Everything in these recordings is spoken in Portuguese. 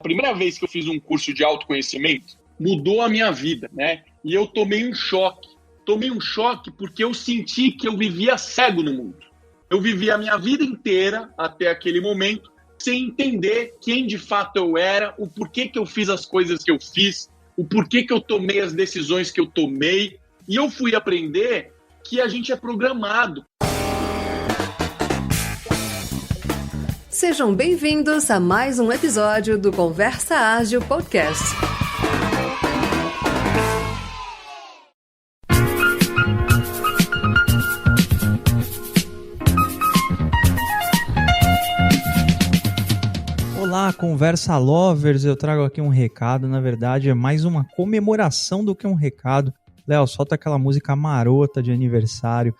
A primeira vez que eu fiz um curso de autoconhecimento, mudou a minha vida, né? E eu tomei um choque. Tomei um choque porque eu senti que eu vivia cego no mundo. Eu vivi a minha vida inteira, até aquele momento, sem entender quem de fato eu era, o porquê que eu fiz as coisas que eu fiz, o porquê que eu tomei as decisões que eu tomei. E eu fui aprender que a gente é programado. Sejam bem-vindos a mais um episódio do Conversa Ágil Podcast. Olá, Conversa Lovers, eu trago aqui um recado, na verdade é mais uma comemoração do que um recado. Léo, solta aquela música marota de aniversário.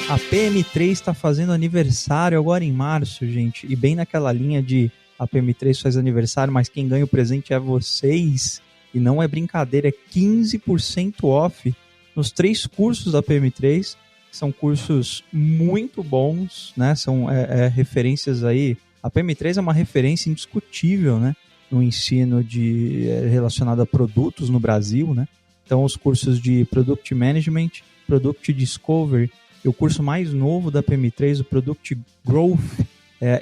A PM3 está fazendo aniversário agora em março, gente, e bem naquela linha de a PM3 faz aniversário, mas quem ganha o presente é vocês, e não é brincadeira, é 15% off nos 3 cursos da PM3, que são cursos muito bons, né, são referências aí, a PM3 é uma referência indiscutível, né, no ensino relacionado a produtos no Brasil, né, então os cursos de Product Management, Product Discovery, e o curso mais novo da PM3, o Product Growth,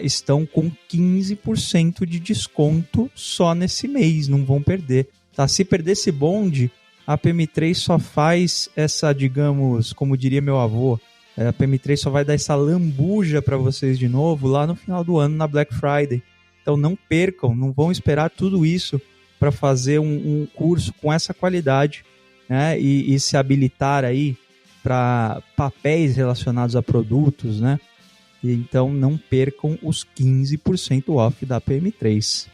estão com 15% de desconto só nesse mês, não vão perder. Tá? Se perder esse bonde, a PM3 só faz essa, digamos, como diria meu avô, a PM3 só vai dar essa lambuja para vocês de novo lá no final do ano, na Black Friday. Então não percam, não vão esperar tudo isso para fazer um curso com essa qualidade, né? E se habilitar aí para papéis relacionados a produtos, né? E então não percam os 15% off da PM3.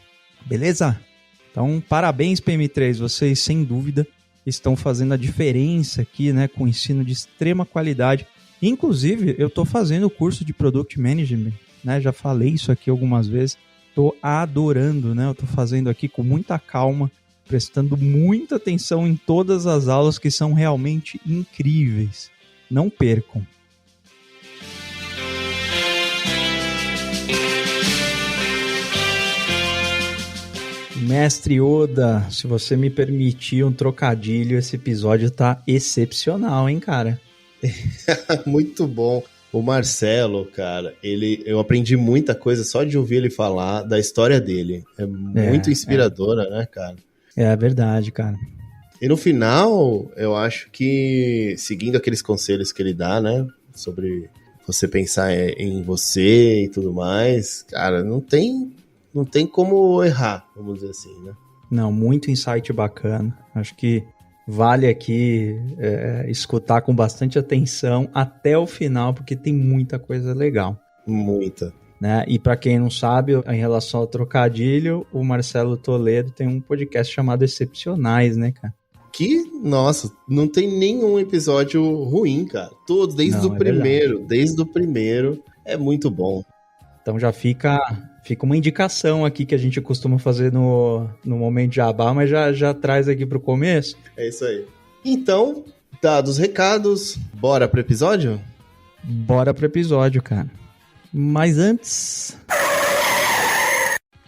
Beleza? Então, parabéns PM3, vocês sem dúvida estão fazendo a diferença aqui, né, com ensino de extrema qualidade. Inclusive, eu estou fazendo o curso de Product Management, né? Já falei isso aqui algumas vezes. Estou adorando, né? Eu estou fazendo aqui com muita calma, prestando muita atenção em todas as aulas que são realmente incríveis. Não percam. Mestre Oda, se você me permitir um trocadilho, esse episódio tá excepcional, hein, cara? Muito bom. O Marcelo, cara, eu aprendi muita coisa só de ouvir ele falar da história dele. É muito inspiradora, né, cara? É verdade, cara. E no final, eu acho que, seguindo aqueles conselhos que ele dá, né, sobre você pensar em você e tudo mais, cara, não tem como errar, vamos dizer assim, né? Não, muito insight bacana. Acho que vale aqui escutar com bastante atenção até o final, porque tem muita coisa legal. Muita. Né? E para quem não sabe, em relação ao trocadilho, o Marcelo Toledo tem um podcast chamado Excepcionais, né, cara? Que, nossa, não tem nenhum episódio ruim, cara. Todos, desde o primeiro, é muito bom. Então já fica uma indicação aqui que a gente costuma fazer no momento de jabá, mas já traz aqui pro começo. É isso aí. Então, dados os recados, bora pro episódio? Bora pro episódio, cara. Mas antes,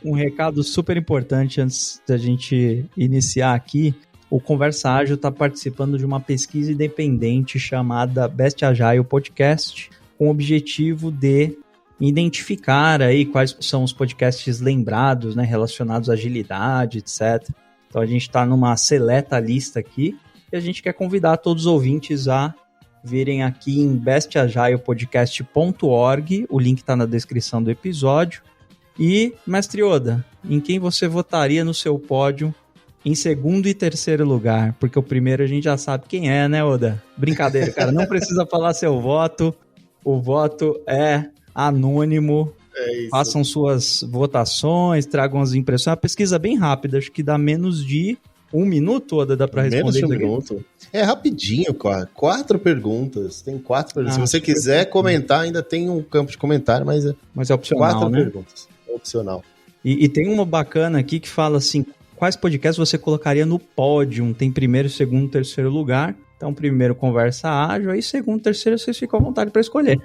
um recado super importante antes da gente iniciar aqui. O Conversa Ágil está participando de uma pesquisa independente chamada Best Agile Podcast, com o objetivo de identificar aí quais são os podcasts lembrados, né, relacionados à agilidade, etc. Então a gente está numa seleta lista aqui e a gente quer convidar todos os ouvintes a virem aqui em bestagilepodcast.org, o link está na descrição do episódio. E, Mestre Oda, em quem você votaria no seu pódio em segundo e terceiro lugar? Porque o primeiro a gente já sabe quem é, né, Oda? Brincadeira, cara, não precisa falar seu voto, o voto é anônimo. É isso. Façam suas votações, tragam as impressões. É uma pesquisa bem rápida, acho que dá menos de 1 minuto, Oda, dá pra responder. Menos de 1 minuto. É rapidinho, 4 perguntas. Tem 4 perguntas. Se você quiser comentar, ainda tem um campo de comentário, mas é opcional, 4 né? perguntas. É opcional. E tem uma bacana aqui que fala assim, quais podcasts você colocaria no pódio? Tem primeiro, segundo, terceiro lugar. Então, primeiro, conversa ágil, aí segundo, terceiro, vocês ficam à vontade para escolher.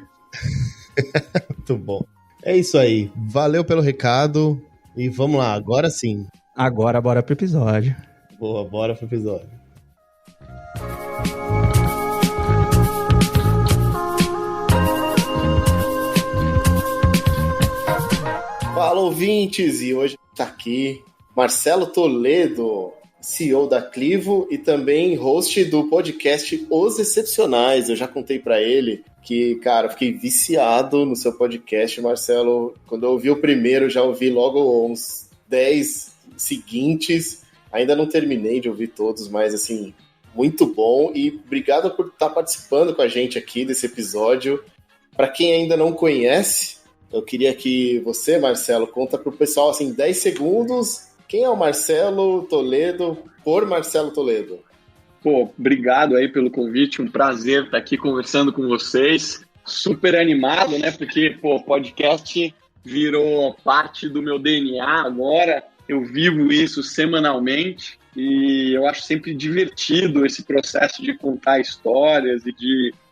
Muito bom. É isso aí. Valeu pelo recado e vamos lá, agora sim. Agora, bora pro episódio. Boa, bora pro episódio. Fala, ouvintes! E hoje está aqui Marcelo Toledo, CEO da Clivo e também host do podcast Os Excepcionais. Eu já contei para ele que, cara, fiquei viciado no seu podcast, Marcelo. Quando eu ouvi o primeiro, já ouvi logo uns 10 seguintes. Ainda não terminei de ouvir todos, mas, assim, muito bom. E obrigado por estar participando com a gente aqui desse episódio. Para quem ainda não conhece, eu queria que você, Marcelo, conta para o pessoal, assim, 10 segundos, quem é o Marcelo Toledo por Marcelo Toledo? Pô, obrigado aí pelo convite, um prazer estar aqui conversando com vocês, super animado, né, porque, pô, podcast virou parte do meu DNA agora, eu vivo isso semanalmente e eu acho sempre divertido esse processo de contar histórias e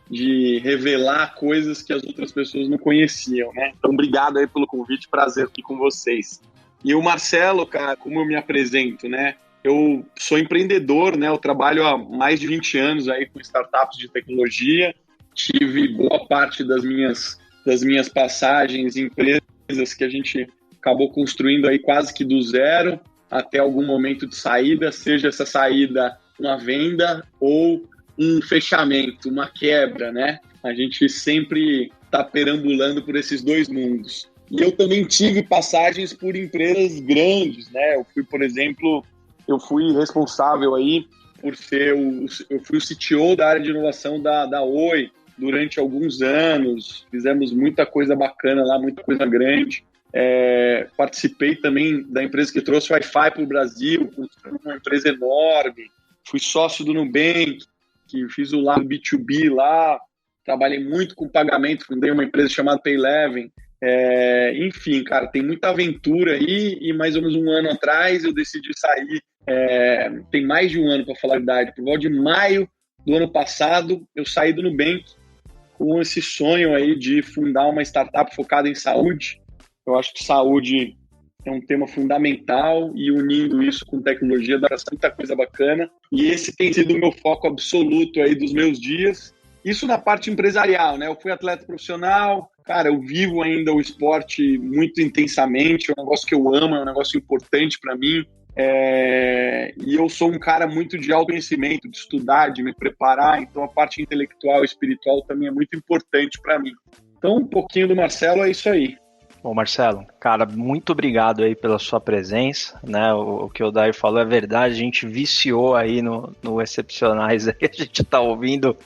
de revelar coisas que as outras pessoas não conheciam, né? Então, obrigado aí pelo convite, prazer aqui com vocês. E o Marcelo, cara, como eu me apresento, né? Eu sou empreendedor, né? Eu trabalho há mais de 20 anos aí com startups de tecnologia. Tive boa parte das minhas passagens em empresas que a gente acabou construindo aí quase que do zero até algum momento de saída, seja essa saída uma venda ou um fechamento, uma quebra, né? A gente sempre está perambulando por esses dois mundos. E eu também tive passagens por empresas grandes, né? Eu fui responsável aí por eu fui o CTO da área de inovação da Oi durante alguns anos. Fizemos muita coisa bacana lá, muita coisa grande. Participei também da empresa que trouxe Wi-Fi para o Brasil, uma empresa enorme. Fui sócio do Nubank, que fiz o lado B2B lá, trabalhei muito com pagamento, fundei uma empresa chamada Payleven. Enfim, cara, tem muita aventura aí e mais ou menos um ano atrás eu decidi sair, tem mais de um ano para falar a verdade, por volta de maio do ano passado eu saí do Nubank com esse sonho aí de fundar uma startup focada em saúde. Eu acho que saúde é um tema fundamental e unindo isso com tecnologia dá muita coisa bacana. E esse tem sido o meu foco absoluto aí dos meus dias. Isso na parte empresarial, né? Eu fui atleta profissional, cara, eu vivo ainda o esporte muito intensamente, é um negócio que eu amo, é um negócio importante para mim. E eu sou um cara muito de autoconhecimento, de estudar, de me preparar, então a parte intelectual e espiritual também é muito importante para mim. Então, um pouquinho do Marcelo é isso aí. Bom, Marcelo, cara, muito obrigado aí pela sua presença, né, o que o Dair falou é verdade, a gente viciou aí no Excepcionais, aí a gente tá ouvindo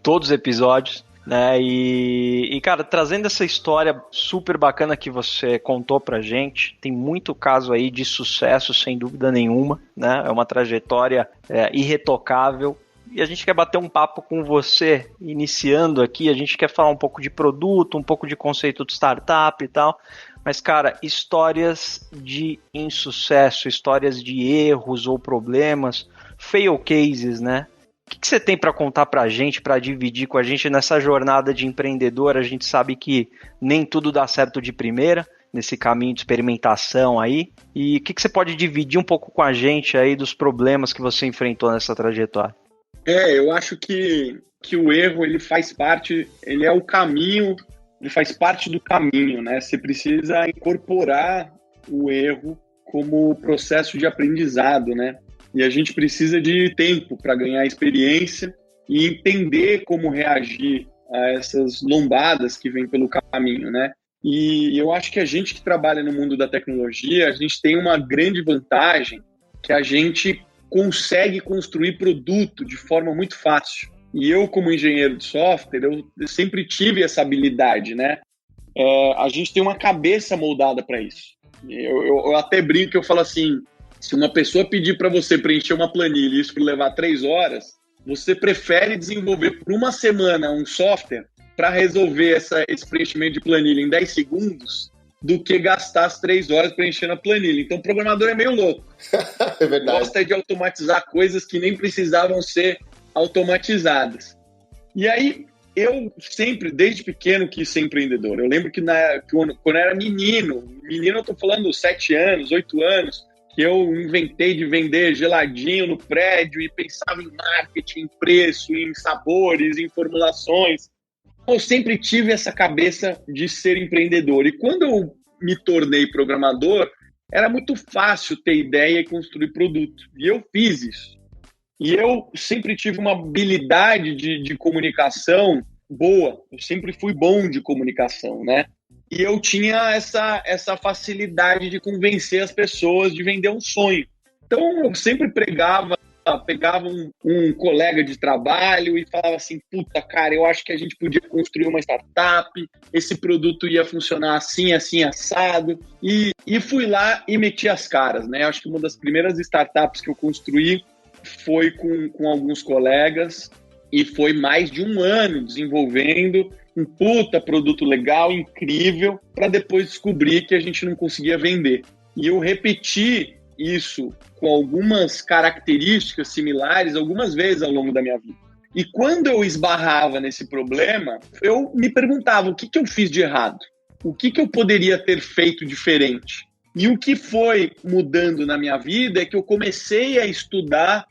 todos os episódios, né, e cara, trazendo essa história super bacana que você contou pra gente, tem muito caso aí de sucesso, sem dúvida nenhuma, né, é uma trajetória irretocável. E a gente quer bater um papo com você, iniciando aqui, a gente quer falar um pouco de produto, um pouco de conceito de startup e tal, mas, cara, histórias de insucesso, histórias de erros ou problemas, fail cases, né? O que você tem para contar pra gente, para dividir com a gente nessa jornada de empreendedor? A gente sabe que nem tudo dá certo de primeira, nesse caminho de experimentação aí, e o que você pode dividir um pouco com a gente aí dos problemas que você enfrentou nessa trajetória? Eu acho que o erro, ele faz parte, ele é o caminho, ele faz parte do caminho, né? Você precisa incorporar o erro como processo de aprendizado, né? E a gente precisa de tempo para ganhar experiência e entender como reagir a essas lombadas que vêm pelo caminho, né? E eu acho que a gente que trabalha no mundo da tecnologia, a gente tem uma grande vantagem que a gente consegue construir produto de forma muito fácil. E eu, como engenheiro de software, eu sempre tive essa habilidade, né? A gente tem uma cabeça moldada para isso. Eu até brinco que eu falo assim, se uma pessoa pedir para você preencher uma planilha e isso levar 3 horas, você prefere desenvolver por uma semana um software para resolver esse preenchimento de planilha em 10 segundos do que gastar as 3 horas preenchendo a planilha. Então, o programador é meio louco. É verdade. Gosta de automatizar coisas que nem precisavam ser automatizadas. E aí, eu sempre, desde pequeno, quis ser empreendedor. Eu lembro que quando eu era menino eu tô falando 7 anos, 8 anos, que eu inventei de vender geladinho no prédio e pensava em marketing, em preço, em sabores, em formulações. Eu sempre tive essa cabeça de ser empreendedor. E quando eu me tornei programador, era muito fácil ter ideia e construir produto. E eu fiz isso. E eu sempre tive uma habilidade de comunicação boa. Eu sempre fui bom de comunicação, né? E eu tinha essa facilidade de convencer as pessoas de vender um sonho. Então, eu sempre pegava um colega de trabalho e falava assim, puta, cara, eu acho que a gente podia construir uma startup, esse produto ia funcionar assim, assim, assado. E fui lá e meti as caras, né? Acho que uma das primeiras startups que eu construí foi com alguns colegas e foi mais de 1 ano desenvolvendo um puta produto legal, incrível, para depois descobrir que a gente não conseguia vender. E eu repeti isso com algumas características similares algumas vezes ao longo da minha vida. E quando eu esbarrava nesse problema, eu me perguntava o que eu fiz de errado? O que eu poderia ter feito diferente? E o que foi mudando na minha vida é que eu comecei a estudar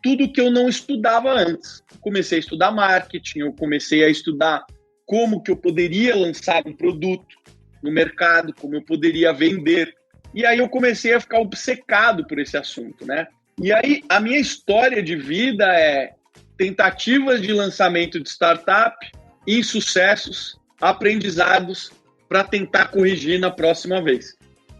tudo que eu não estudava antes. Comecei a estudar marketing, eu comecei a estudar como que eu poderia lançar um produto no mercado, como eu poderia vender. E aí eu comecei a ficar obcecado por esse assunto, né? E aí a minha história de vida é tentativas de lançamento de startup, insucessos, aprendizados para tentar corrigir na próxima vez.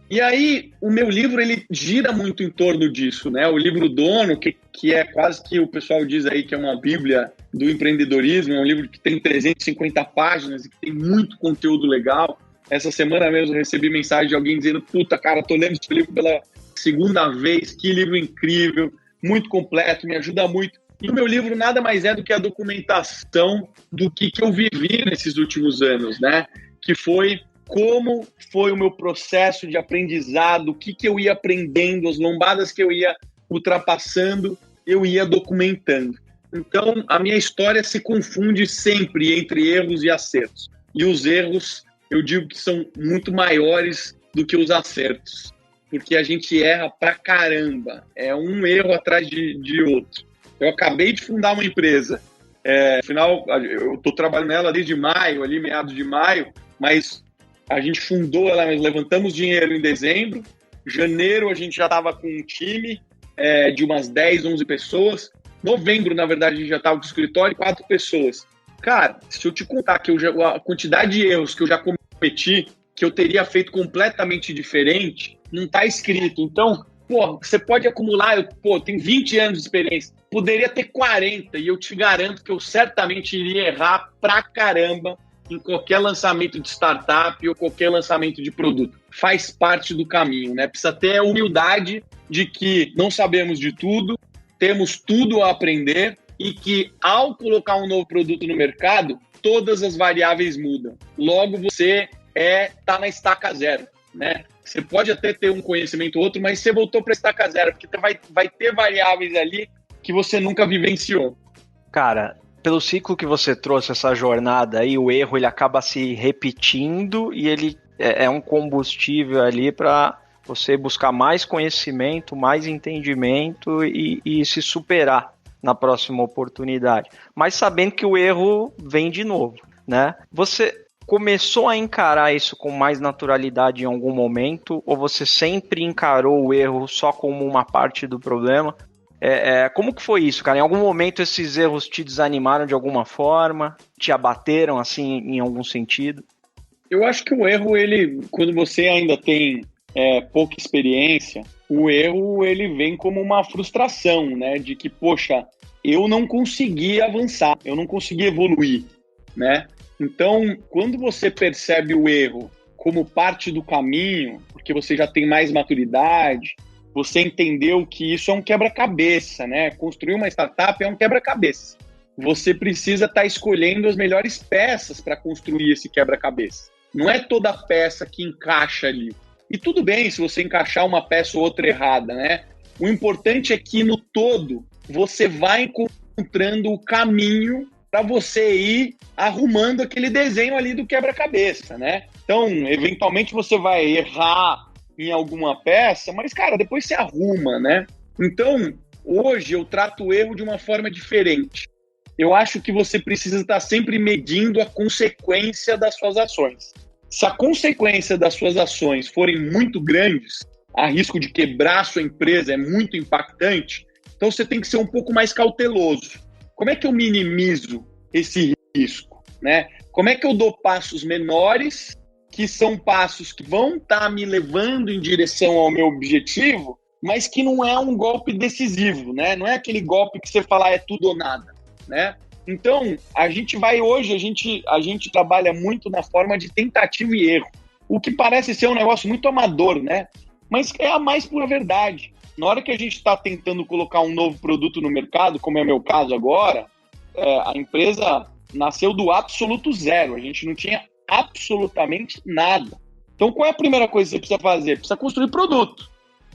E aí o meu livro ele gira muito em torno disso, né? O livro Dono, que é quase que o pessoal diz aí que é uma bíblia do empreendedorismo, é um livro que tem 350 páginas e que tem muito conteúdo legal. Essa semana mesmo eu recebi mensagem de alguém dizendo, puta, cara, tô lendo esse livro pela 2ª vez, que livro incrível, muito completo, me ajuda muito. E o meu livro nada mais é do que a documentação do que eu vivi nesses últimos anos, né? Que foi como foi o meu processo de aprendizado, o que eu ia aprendendo, as lombadas que eu ia ultrapassando, eu ia documentando. Então, a minha história se confunde sempre entre erros e acertos. E os erros, eu digo que são muito maiores do que os acertos, porque a gente erra pra caramba. É um erro atrás de outro. Eu acabei de fundar uma empresa. Afinal, eu estou trabalhando nela desde maio, ali meados de maio, mas a gente fundou ela, nós levantamos dinheiro em dezembro. Janeiro a gente já estava com um time de umas 10, 11 pessoas. Novembro, na verdade, a gente já estava com o escritório, 4 pessoas. Cara, se eu te contar que a quantidade de erros que eu já cometi, que eu teria feito completamente diferente, não está escrito. Então, você pode acumular, eu tenho 20 anos de experiência, poderia ter 40, e eu te garanto que eu certamente iria errar pra caramba em qualquer lançamento de startup ou qualquer lançamento de produto. Faz parte do caminho, né? Precisa ter a humildade de que não sabemos de tudo, temos tudo a aprender e que ao colocar um novo produto no mercado, todas as variáveis mudam. Logo, você tá na estaca zero, né? Você pode até ter um conhecimento ou outro, mas você voltou para a estaca zero, porque vai ter variáveis ali que você nunca vivenciou. Cara, pelo ciclo que você trouxe, essa jornada aí, o erro ele acaba se repetindo e ele é um combustível ali para você buscar mais conhecimento, mais entendimento e se superar na próxima oportunidade. Mas sabendo que o erro vem de novo, né? Você começou a encarar isso com mais naturalidade em algum momento ou você sempre encarou o erro só como uma parte do problema? Como que foi isso, cara? Em algum momento esses erros te desanimaram de alguma forma? Te abateram, assim, em algum sentido? Eu acho que o erro, quando você ainda tem pouca experiência, o erro, ele vem como uma frustração, né? De que, poxa, eu não consegui avançar, eu não consegui evoluir, né? Então, quando você percebe o erro como parte do caminho, porque você já tem mais maturidade, você entendeu que isso é um quebra-cabeça, né? Construir uma startup é um quebra-cabeça. Você precisa estar escolhendo as melhores peças para construir esse quebra-cabeça. Não é toda peça que encaixa ali. E tudo bem se você encaixar uma peça ou outra errada, né? O importante é que no todo você vai encontrando o caminho para você ir arrumando aquele desenho ali do quebra-cabeça, né? Então, eventualmente você vai errar em alguma peça, mas, cara, depois você arruma, né? Então, hoje eu trato o erro de uma forma diferente. Eu acho que você precisa estar sempre medindo a consequência das suas ações. Se a consequência das suas ações forem muito grandes, a risco de quebrar a sua empresa é muito impactante, então você tem que ser um pouco mais cauteloso. Como é que eu minimizo esse risco, né? Como é que eu dou passos menores, que são passos que vão estar me levando em direção ao meu objetivo, mas que não é um golpe decisivo, né? Não é aquele golpe que você fala é tudo ou nada, né? Então, a gente trabalha muito na forma de tentativa e erro, o que parece ser um negócio muito amador, né? Mas é a mais pura verdade. Na hora que a gente está tentando colocar um novo produto no mercado, como é o meu caso agora, a empresa nasceu do absoluto zero. A gente não tinha absolutamente nada. Então, qual é a primeira coisa que você precisa fazer? Precisa construir produto.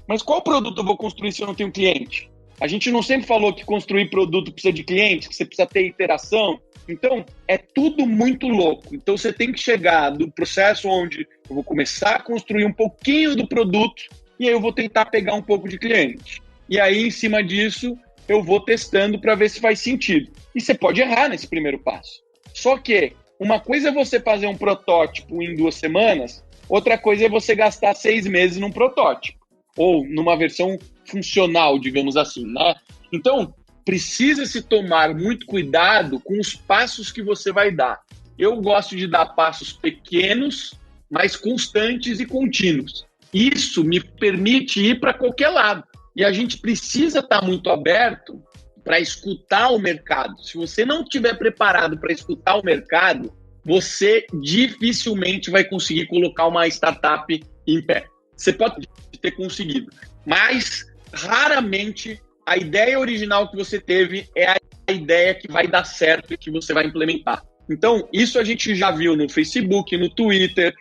Mas qual produto eu vou construir se eu não tenho cliente? A gente não sempre falou que construir produto precisa de cliente, que você precisa ter iteração. Então, é tudo muito louco. Então, você tem que chegar do processo onde eu vou começar a construir um pouquinho do produto e aí eu vou tentar pegar um pouco de cliente. E aí, em cima disso, eu vou testando para ver se faz sentido. E você pode errar nesse primeiro passo. Só que uma coisa é você fazer um protótipo em 2 semanas, outra coisa é você gastar 6 meses num protótipo. Ou numa versão funcional, digamos assim, né? Então, precisa se tomar muito cuidado com os passos que você vai dar. Eu gosto de dar passos pequenos, mas constantes e contínuos. Isso me permite ir para qualquer lado. E a gente precisa estar muito aberto para escutar o mercado. Se você não estiver preparado para escutar o mercado, você dificilmente vai conseguir colocar uma startup em pé. Você pode ter conseguido, mas raramente a ideia original que você teve é a ideia que vai dar certo e que você vai implementar. Então, isso a gente já viu no Facebook, no Twitter,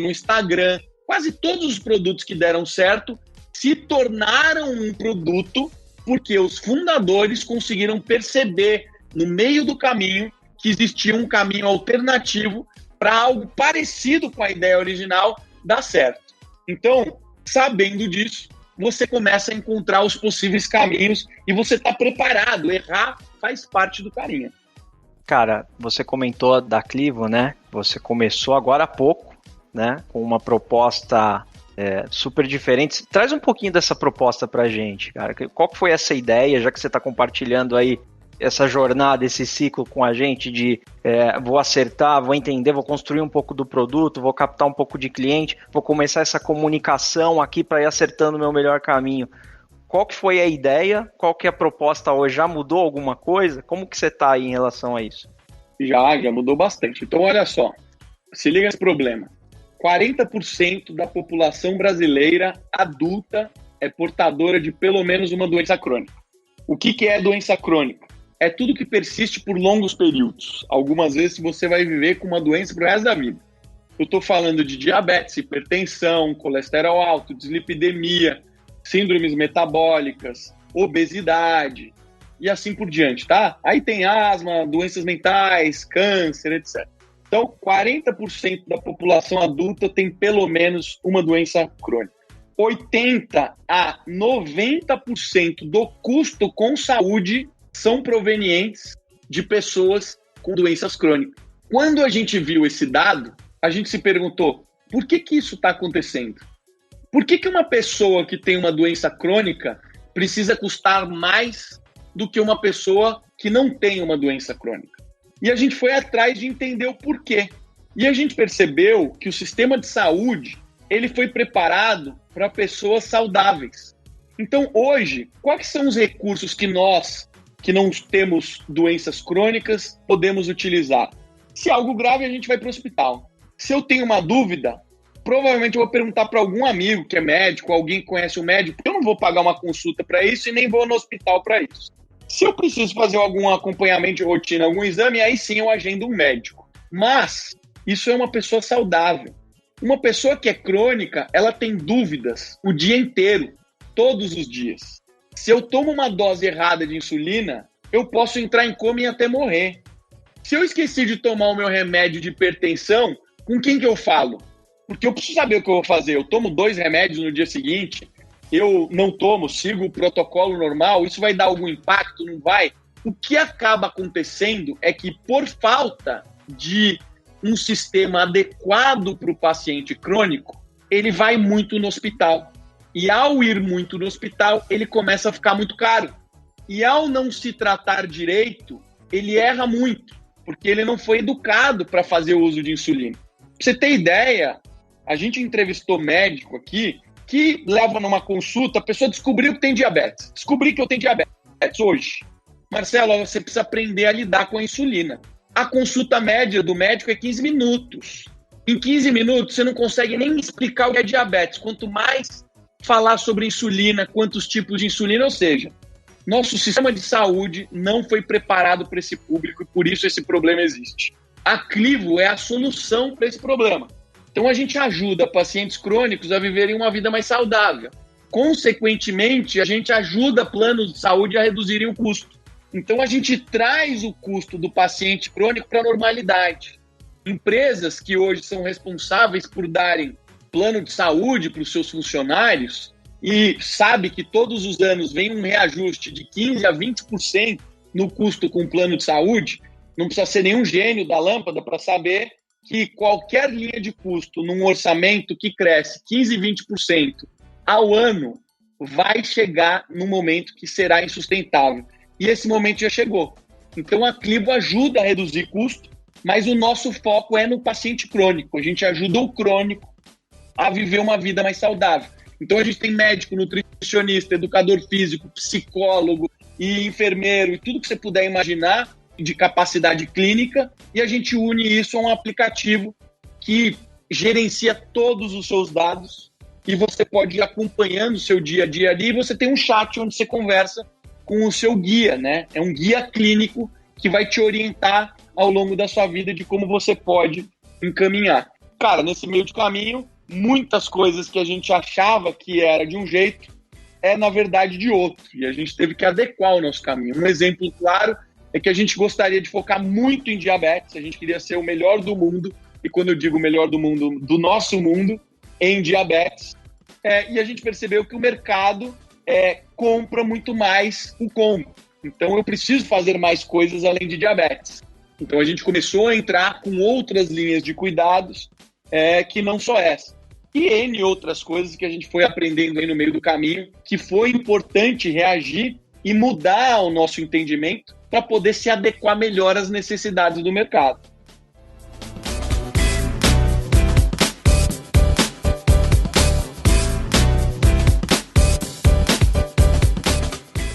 no Instagram. Quase todos os produtos que deram certo se tornaram um produto porque os fundadores conseguiram perceber no meio do caminho que existia um caminho alternativo para algo parecido com a ideia original dar certo. Então, sabendo disso, você começa a encontrar os possíveis caminhos e você está preparado. Errar faz parte do caminho. Cara, você comentou da Clivo, né? Você começou agora há pouco, né? Com uma proposta super diferente. Traz um pouquinho dessa proposta pra gente, cara. Qual que foi essa ideia, já que você está compartilhando aí essa jornada, esse ciclo com a gente de vou acertar, vou entender, vou construir um pouco do produto, vou captar um pouco de cliente, vou começar essa comunicação aqui para ir acertando o meu melhor caminho. Qual que foi a ideia? Qual que é a proposta hoje? Já mudou alguma coisa? Como que você está aí em relação a isso? Já mudou bastante. Então, olha só, se liga esse problema. 40% da população brasileira adulta é portadora de pelo menos uma doença crônica. O que é doença crônica? É tudo que persiste por longos períodos. Algumas vezes você vai viver com uma doença pro resto da vida. Eu estou falando de diabetes, hipertensão, colesterol alto, dislipidemia, síndromes metabólicas, obesidade e assim por diante, tá? Aí tem asma, doenças mentais, câncer, etc. Então, 40% da população adulta tem pelo menos uma doença crônica. 80% a 90% do custo com saúde são provenientes de pessoas com doenças crônicas. Quando a gente viu esse dado, a gente se perguntou, por que isso está acontecendo? Por que uma pessoa que tem uma doença crônica precisa custar mais do que uma pessoa que não tem uma doença crônica? E a gente foi atrás de entender o porquê. E a gente percebeu que o sistema de saúde ele foi preparado para pessoas saudáveis. Então, hoje, quais são os recursos que nós, que não temos doenças crônicas, podemos utilizar? Se é algo grave, a gente vai para o hospital. Se eu tenho uma dúvida, provavelmente eu vou perguntar para algum amigo que é médico, alguém que conhece o médico, porque eu não vou pagar uma consulta para isso e nem vou no hospital para isso. Se eu preciso fazer algum acompanhamento de rotina, algum exame, aí sim eu agendo um médico. Mas isso é uma pessoa saudável. Uma pessoa que é crônica, ela tem dúvidas o dia inteiro, todos os dias. Se eu tomo uma dose errada de insulina, eu posso entrar em coma e até morrer. Se eu esqueci de tomar o meu remédio de hipertensão, com quem que eu falo? Porque eu preciso saber o que eu vou fazer. Eu tomo 2 remédios no dia seguinte, eu não tomo, sigo o protocolo normal, isso vai dar algum impacto? Não vai? O que acaba acontecendo é que, por falta de um sistema adequado para o paciente crônico, ele vai muito no hospital. E ao ir muito no hospital, ele começa a ficar muito caro. E ao não se tratar direito, ele erra muito, porque ele não foi educado para fazer o uso de insulina. Pra você ter ideia, a gente entrevistou médico aqui que leva numa consulta, a pessoa descobriu que tem diabetes. Descobri que eu tenho diabetes hoje. Marcelo, você precisa aprender a lidar com a insulina. A consulta média do médico é 15 minutos. Em 15 minutos, você não consegue nem explicar o que é diabetes. Quanto mais falar sobre insulina, quantos tipos de insulina, ou seja, nosso sistema de saúde não foi preparado para esse público e por isso esse problema existe. A Clivo é a solução para esse problema. Então a gente ajuda pacientes crônicos a viverem uma vida mais saudável. Consequentemente, a gente ajuda planos de saúde a reduzirem o custo. Então a gente traz o custo do paciente crônico para a normalidade. Empresas que hoje são responsáveis por darem plano de saúde para os seus funcionários e sabe que todos os anos vem um reajuste de 15% a 20% no custo com o plano de saúde, não precisa ser nenhum gênio da lâmpada para saber que qualquer linha de custo num orçamento que cresce 15%, 20% ao ano vai chegar num momento que será insustentável. E esse momento já chegou. Então a Clivo ajuda a reduzir custo, mas o nosso foco é no paciente crônico. A gente ajuda o crônico a viver uma vida mais saudável. Então a gente tem médico, nutricionista, educador físico, psicólogo e enfermeiro e tudo que você puder imaginar de capacidade clínica, e a gente une isso a um aplicativo que gerencia todos os seus dados e você pode ir acompanhando o seu dia a dia ali e você tem um chat onde você conversa com o seu guia, né? É um guia clínico que vai te orientar ao longo da sua vida de como você pode encaminhar. Cara, nesse meio de caminho, muitas coisas que a gente achava que era de um jeito é, na verdade, de outro. E a gente teve que adequar o nosso caminho. Um exemplo claro é que a gente gostaria de focar muito em diabetes, a gente queria ser o melhor do mundo, e quando eu digo melhor do mundo, do nosso mundo, em diabetes. E a gente percebeu que o mercado compra muito mais o combo. Então eu preciso fazer mais coisas além de diabetes. Então a gente começou a entrar com outras linhas de cuidados que não só essa. E N outras coisas que a gente foi aprendendo aí no meio do caminho, que foi importante reagir e mudar o nosso entendimento para poder se adequar melhor às necessidades do mercado.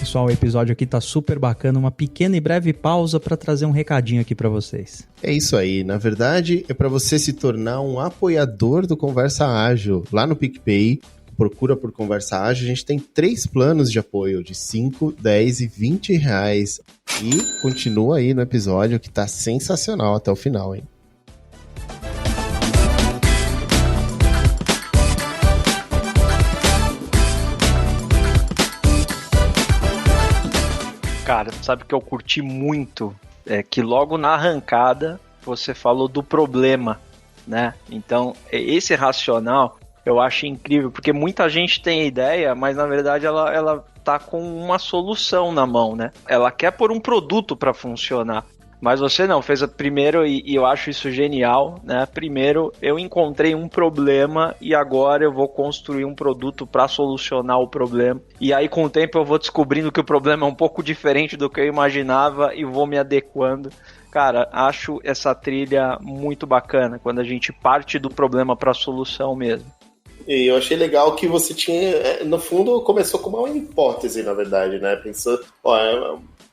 Pessoal, o episódio aqui tá super bacana, uma pequena e breve pausa para trazer um recadinho aqui para vocês. É isso aí, na verdade é para você se tornar um apoiador do Conversa Ágil lá no PicPay. Procura por Conversa Ágil, a gente tem 3 planos de apoio de 5, 10 e 20 reais. E continua aí no episódio que tá sensacional até o final, hein? Cara, sabe que eu curti muito? É que logo na arrancada você falou do problema, né? Então, esse racional eu acho incrível, porque muita gente tem ideia, mas na verdade ela tá com uma solução na mão, né? Ela quer pôr um produto para funcionar, mas você não, fez primeiro, e eu acho isso genial, né? Primeiro eu encontrei um problema e agora eu vou construir um produto para solucionar o problema. E aí com o tempo eu vou descobrindo que o problema é um pouco diferente do que eu imaginava e vou me adequando. Cara, acho essa trilha muito bacana, quando a gente parte do problema para a solução mesmo. E eu achei legal que você tinha, no fundo, começou com uma hipótese, na verdade, né? Pensou,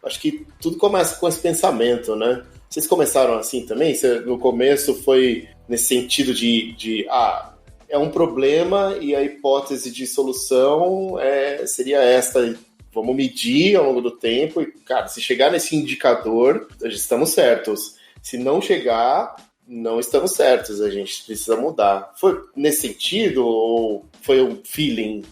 acho que tudo começa com esse pensamento, né? Vocês começaram assim também? No começo foi nesse sentido de é um problema e a hipótese de solução seria esta, vamos medir ao longo do tempo e, cara, se chegar nesse indicador, estamos certos. Se não chegar, não estamos certos, a gente precisa mudar. Foi nesse sentido ou foi um feeling?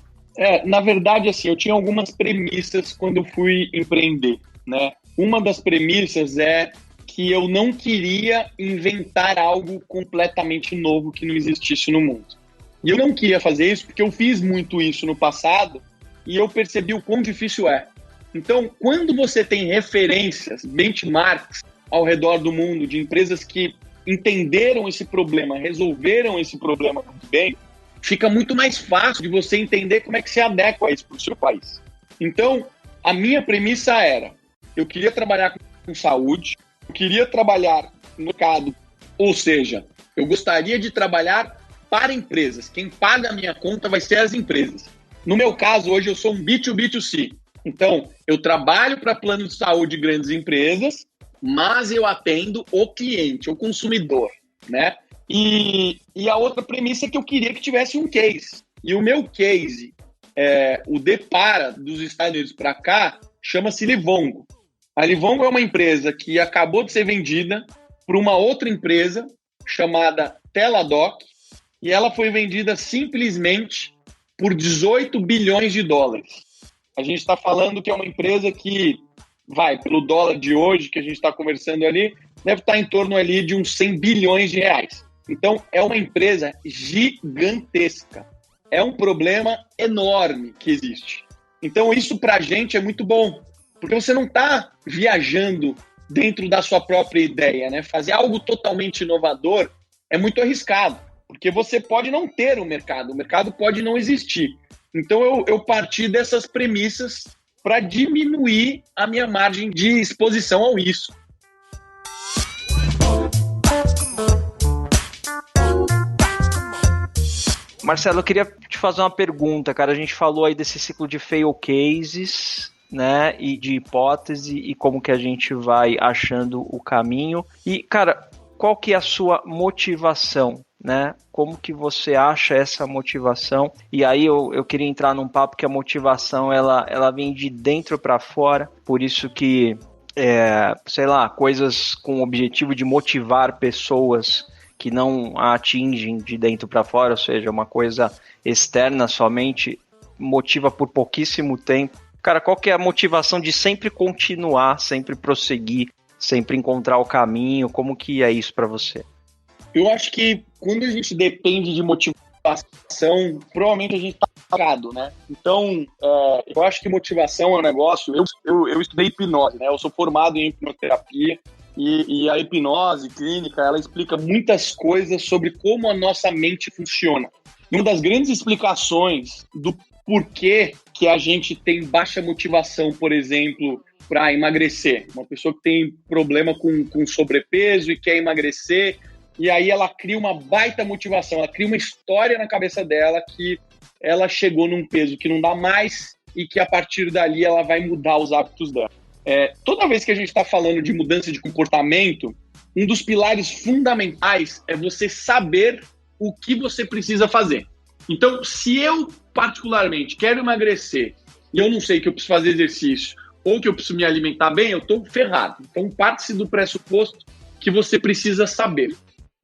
Na verdade, assim, eu tinha algumas premissas quando eu fui empreender, né? uma das premissas é que eu não queria inventar algo completamente novo que não existisse no mundo. E eu não queria fazer isso porque eu fiz muito isso no passado e eu percebi o quão difícil é. Então, quando você tem referências, benchmarks ao redor do mundo de empresas que entenderam esse problema, resolveram esse problema muito bem, fica muito mais fácil de você entender como é que se adequa isso para o seu país. Então, a minha premissa era, eu queria trabalhar com saúde, eu queria trabalhar no mercado, ou seja, eu gostaria de trabalhar para empresas. Quem paga a minha conta vai ser as empresas. No meu caso, hoje eu sou um B2B2C. Então, eu trabalho para plano de saúde de grandes empresas, mas eu atendo o cliente, o consumidor, né? E a outra premissa é que eu queria que tivesse um case. E o meu case, o Depara dos Estados Unidos para cá, chama-se Livongo. A Livongo é uma empresa que acabou de ser vendida para uma outra empresa chamada Teladoc, e ela foi vendida simplesmente por 18 bilhões de dólares. A gente está falando que é uma empresa que, pelo dólar de hoje que a gente está conversando ali, deve estar em torno ali de uns 100 bilhões de reais. Então, é uma empresa gigantesca. É um problema enorme que existe. Então, isso para a gente é muito bom, porque você não está viajando dentro da sua própria ideia, né? Fazer algo totalmente inovador é muito arriscado, porque você pode não ter o mercado pode não existir. Então, eu parti dessas premissas para diminuir a minha margem de exposição ao isso. Marcelo, eu queria te fazer uma pergunta, cara. A gente falou aí desse ciclo de fail cases, né, e de hipótese e como que a gente vai achando o caminho. E, cara, qual que é a sua motivação, né? Como que você acha essa motivação? E aí eu queria entrar num papo que a motivação, ela vem de dentro para fora, por isso que, coisas com o objetivo de motivar pessoas que não a atingem de dentro para fora, ou seja, uma coisa externa somente, motiva por pouquíssimo tempo. Cara, qual que é a motivação de sempre continuar, sempre prosseguir, sempre encontrar o caminho? Como que é isso para você? Eu acho que quando a gente depende de motivação, provavelmente a gente está parado, né? Então, eu acho que motivação é um negócio... Eu estudei hipnose, né? Eu sou formado em hipnoterapia e a hipnose clínica, ela explica muitas coisas sobre como a nossa mente funciona. E uma das grandes explicações do porquê que a gente tem baixa motivação, por exemplo, para emagrecer. Uma pessoa que tem problema com sobrepeso e quer emagrecer... E aí ela cria uma baita motivação, ela cria uma história na cabeça dela que ela chegou num peso que não dá mais e que a partir dali ela vai mudar os hábitos dela. Toda vez que a gente está falando de mudança de comportamento, um dos pilares fundamentais é você saber o que você precisa fazer. Então, se eu particularmente quero emagrecer e eu não sei que eu preciso fazer exercício ou que eu preciso me alimentar bem, eu estou ferrado. Então, parte-se do pressuposto que você precisa saber.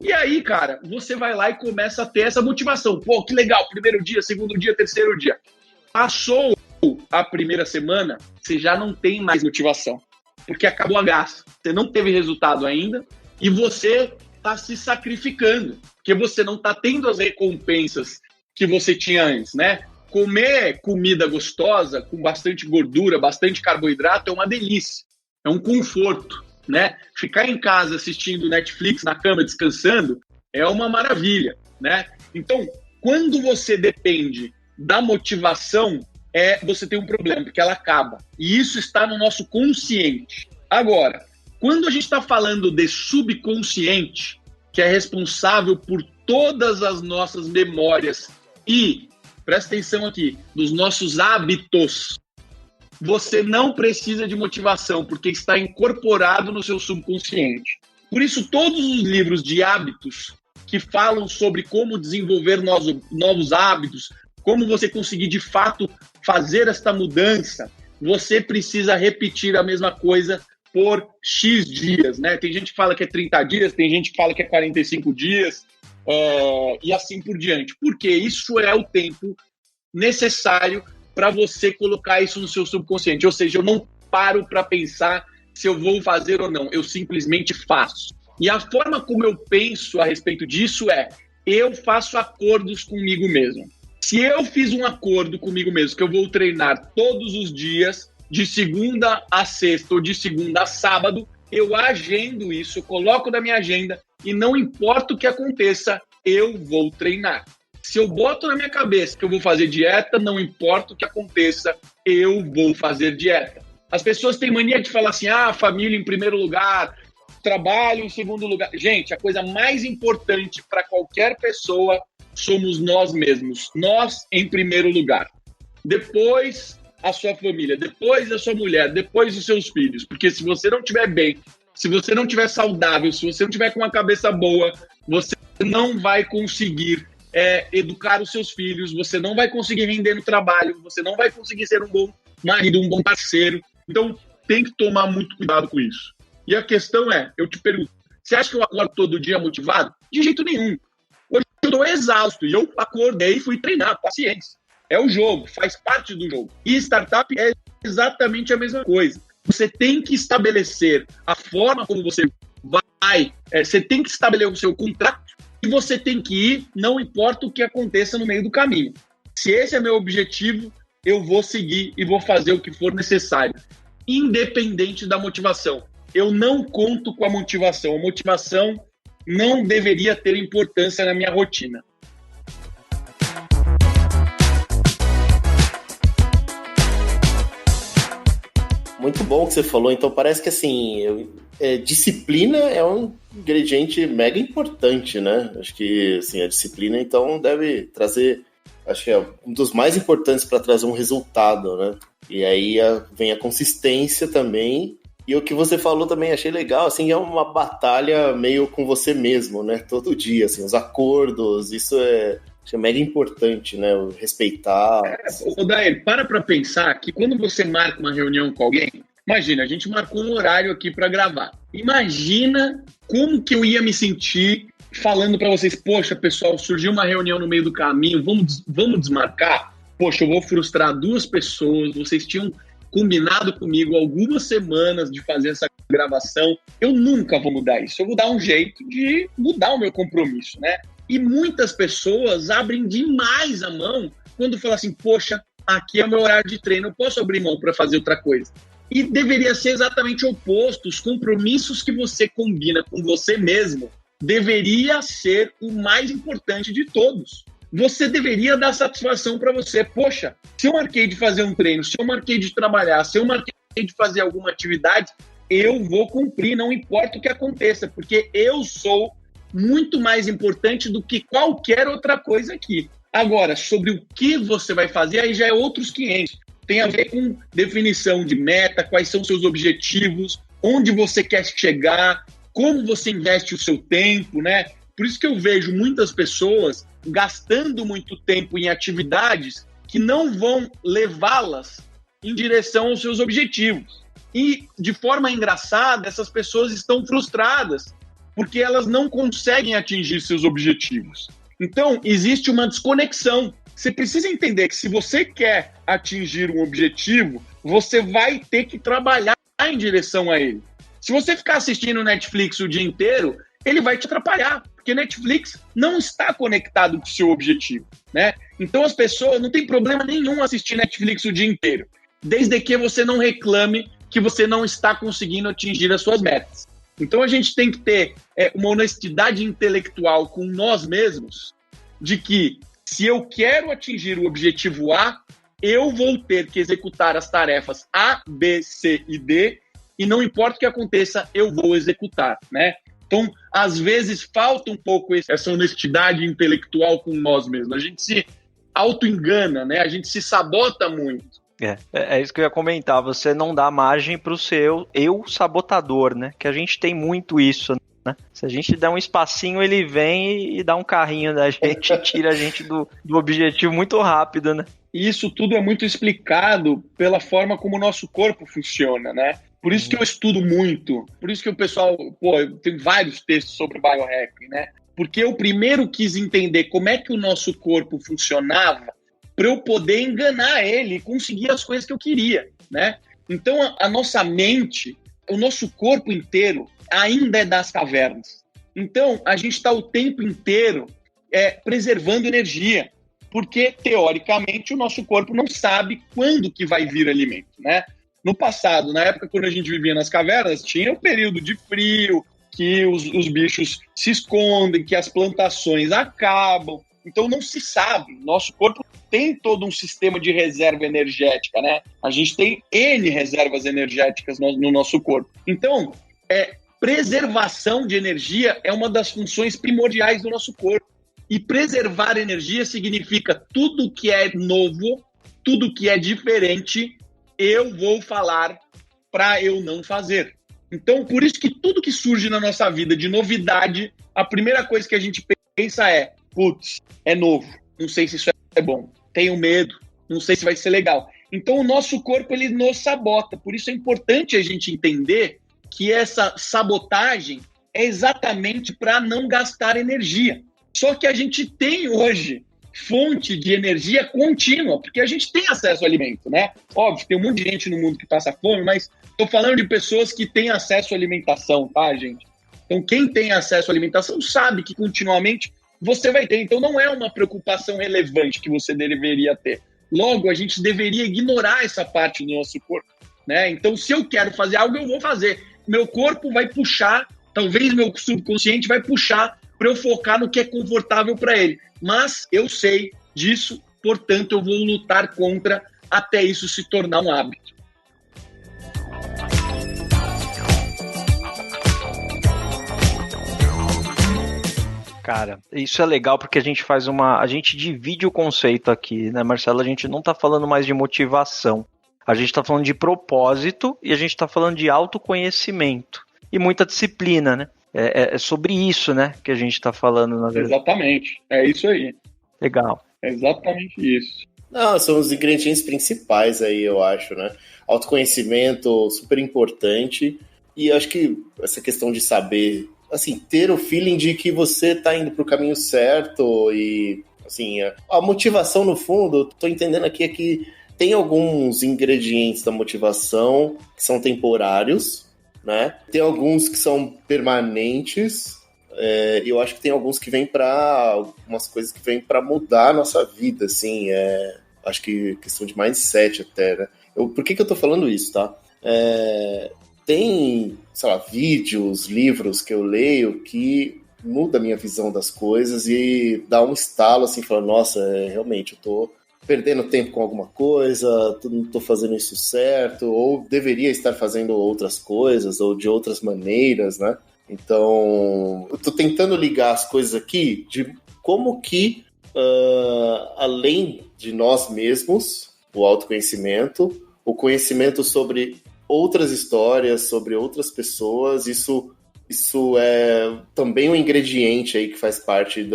E aí, cara, você vai lá e começa a ter essa motivação. Pô, que legal, primeiro dia, segundo dia, terceiro dia. Passou a primeira semana, você já não tem mais motivação, porque acabou a gás. Você não teve resultado ainda e você está se sacrificando, porque você não está tendo as recompensas que você tinha antes, né? Comer comida gostosa, com bastante gordura, bastante carboidrato, é uma delícia, é um conforto. Né? Ficar em casa assistindo Netflix na cama descansando é uma maravilha, né? Então, quando você depende da motivação, você tem um problema, porque ela acaba. E isso está no nosso consciente. Agora, quando a gente está falando de subconsciente, que é responsável por todas as nossas memórias e, presta atenção aqui, dos nossos hábitos, você não precisa de motivação, porque está incorporado no seu subconsciente. Por isso, todos os livros de hábitos que falam sobre como desenvolver novos hábitos, como você conseguir, de fato, fazer esta mudança, você precisa repetir a mesma coisa por X dias, né? Tem gente que fala que é 30 dias, tem gente que fala que é 45 dias, e assim por diante. Porque isso é o tempo necessário para você colocar isso no seu subconsciente. Ou seja, eu não paro para pensar se eu vou fazer ou não, eu simplesmente faço. E a forma como eu penso a respeito disso é, eu faço acordos comigo mesmo. Se eu fiz um acordo comigo mesmo que eu vou treinar todos os dias, de segunda a sexta ou de segunda a sábado, eu agendo isso, eu coloco na minha agenda e não importa o que aconteça, eu vou treinar. Se eu boto na minha cabeça que eu vou fazer dieta, não importa o que aconteça, eu vou fazer dieta. As pessoas têm mania de falar assim, família em primeiro lugar, trabalho em segundo lugar. Gente, a coisa mais importante para qualquer pessoa somos nós mesmos. Nós em primeiro lugar. Depois a sua família, depois a sua mulher, depois os seus filhos. Porque se você não estiver bem, se você não estiver saudável, se você não estiver com uma cabeça boa, você não vai conseguir educar os seus filhos, você não vai conseguir render no trabalho, você não vai conseguir ser um bom marido, um bom parceiro. Então, tem que tomar muito cuidado com isso. E a questão é, eu te pergunto, você acha que eu acordo todo dia motivado? De jeito nenhum. Hoje eu estou exausto e eu acordei e fui treinar, paciência. É o jogo, faz parte do jogo. E startup é exatamente a mesma coisa. Você tem que estabelecer a forma como você vai, você tem que estabelecer o seu contrato e você tem que ir, não importa o que aconteça no meio do caminho. Se esse é meu objetivo, eu vou seguir e vou fazer o que for necessário, independente da motivação. Eu não conto com a motivação. A motivação não deveria ter importância na minha rotina. Muito bom o que você falou. Então parece que assim, disciplina é um ingrediente mega importante, né? Acho que assim, a disciplina então deve trazer, acho que é um dos mais importantes para trazer um resultado, né? E aí vem a consistência também. E o que você falou também achei legal, assim, é uma batalha meio com você mesmo, né? Todo dia, assim, os acordos, isso é mega importante, né? O respeitar. Odair, para pensar que quando você marca uma reunião com alguém, imagina, a gente marcou um horário aqui para gravar. Imagina como que eu ia me sentir falando para vocês, poxa, pessoal, surgiu uma reunião no meio do caminho, vamos desmarcar? Poxa, eu vou frustrar duas pessoas, vocês tinham combinado comigo algumas semanas de fazer essa gravação, eu nunca vou mudar isso, eu vou dar um jeito de mudar o meu compromisso, né? E muitas pessoas abrem demais a mão quando falam assim, poxa, aqui é o meu horário de treino, eu posso abrir mão para fazer outra coisa. E deveria ser exatamente o oposto, os compromissos que você combina com você mesmo deveria ser o mais importante de todos. Você deveria dar satisfação para você. Poxa, se eu marquei de fazer um treino, se eu marquei de trabalhar, se eu marquei de fazer alguma atividade, eu vou cumprir, não importa o que aconteça, porque eu sou muito mais importante do que qualquer outra coisa aqui. Agora, sobre o que você vai fazer, aí já é outros 500. Tem a ver com definição de meta, quais são seus objetivos, onde você quer chegar, como você investe o seu tempo, né? Por isso que eu vejo muitas pessoas gastando muito tempo em atividades que não vão levá-las em direção aos seus objetivos. E, de forma engraçada, essas pessoas estão frustradas porque elas não conseguem atingir seus objetivos. Então, existe uma desconexão. Você precisa entender que se você quer atingir um objetivo, você vai ter que trabalhar em direção a ele. Se você ficar assistindo Netflix o dia inteiro, ele vai te atrapalhar, porque Netflix não está conectado com o seu objetivo, né? Então as pessoas, não tem problema nenhum assistir Netflix o dia inteiro, desde que você não reclame que você não está conseguindo atingir as suas metas. Então a gente tem que ter uma honestidade intelectual com nós mesmos, de que se eu quero atingir o objetivo A, eu vou ter que executar as tarefas A, B, C e D, e não importa o que aconteça, eu vou executar, né? Então, às vezes, falta um pouco essa honestidade intelectual com nós mesmos. A gente se auto-engana, né? A gente se sabota muito. É isso que eu ia comentar. Você não dá margem para o seu eu sabotador, né? Que a gente tem muito isso, né? Se a gente der um espacinho, ele vem e dá um carrinho da gente e tira a gente do objetivo muito rápido, né? E isso tudo é muito explicado pela forma como o nosso corpo funciona, né? Por isso que eu estudo muito, por isso que o pessoal, tem vários textos sobre biohacking, né? Porque eu primeiro quis entender como é que o nosso corpo funcionava para eu poder enganar ele e conseguir as coisas que eu queria, né? Então a nossa mente, o nosso corpo inteiro ainda é das cavernas. Então, a gente está o tempo inteiro preservando energia, porque, teoricamente, o nosso corpo não sabe quando que vai vir alimento, né? No passado, na época quando a gente vivia nas cavernas, tinha um período de frio, que os bichos se escondem, que as plantações acabam. Então não se sabe. Nosso corpo tem todo um sistema de reserva energética, né? A gente tem N reservas energéticas no nosso corpo. Então, preservação de energia é uma das funções primordiais do nosso corpo. E preservar energia significa tudo que é novo, tudo que é diferente, eu vou falar para eu não fazer. Então, por isso que tudo que surge na nossa vida de novidade, a primeira coisa que a gente pensa é, putz, é novo, não sei se isso é bom, tenho medo, não sei se vai ser legal. Então, o nosso corpo, ele nos sabota. Por isso é importante a gente entender que essa sabotagem é exatamente para não gastar energia. Só que a gente tem hoje fonte de energia contínua, porque a gente tem acesso ao alimento, né? Óbvio, tem um monte de gente no mundo que passa fome, mas estou falando de pessoas que têm acesso à alimentação, tá, gente? Então, quem tem acesso à alimentação sabe que continuamente você vai ter. Então, não é uma preocupação relevante que você deveria ter. Logo, a gente deveria ignorar essa parte do nosso corpo, né? Então, se eu quero fazer algo, eu vou fazer. Meu corpo vai puxar, talvez meu subconsciente vai puxar para eu focar no que é confortável para ele. Mas eu sei disso, portanto, eu vou lutar contra até isso se tornar um hábito. Cara, isso é legal porque a gente a gente divide o conceito aqui, né, Marcelo? A gente não tá falando mais de motivação. A gente tá falando de propósito e a gente tá falando de autoconhecimento e muita disciplina, né? É sobre isso, né, que a gente está falando, na verdade. Exatamente, é isso aí. Legal. É exatamente isso. Não, são os ingredientes principais aí, eu acho, né? Autoconhecimento, super importante. E acho que essa questão de saber, assim, ter o feeling de que você está indo para o caminho certo e, assim, a motivação, no fundo, estou entendendo aqui é que tem alguns ingredientes da motivação que são temporários, né? Tem alguns que são permanentes, eu acho que tem alguns que vêm para algumas coisas que vêm para mudar a nossa vida, assim, acho que questão de mindset até, né? Por que eu tô falando isso, tá? Tem, sei lá, vídeos, livros que eu leio que muda a minha visão das coisas e dá um estalo, assim, falando, nossa, realmente, eu tô perdendo tempo com alguma coisa, não estou fazendo isso certo, ou deveria estar fazendo outras coisas, ou de outras maneiras, né? Então, eu estou tentando ligar as coisas aqui de como que, além de nós mesmos, o autoconhecimento, o conhecimento sobre outras histórias, sobre outras pessoas, isso é também um ingrediente aí que faz parte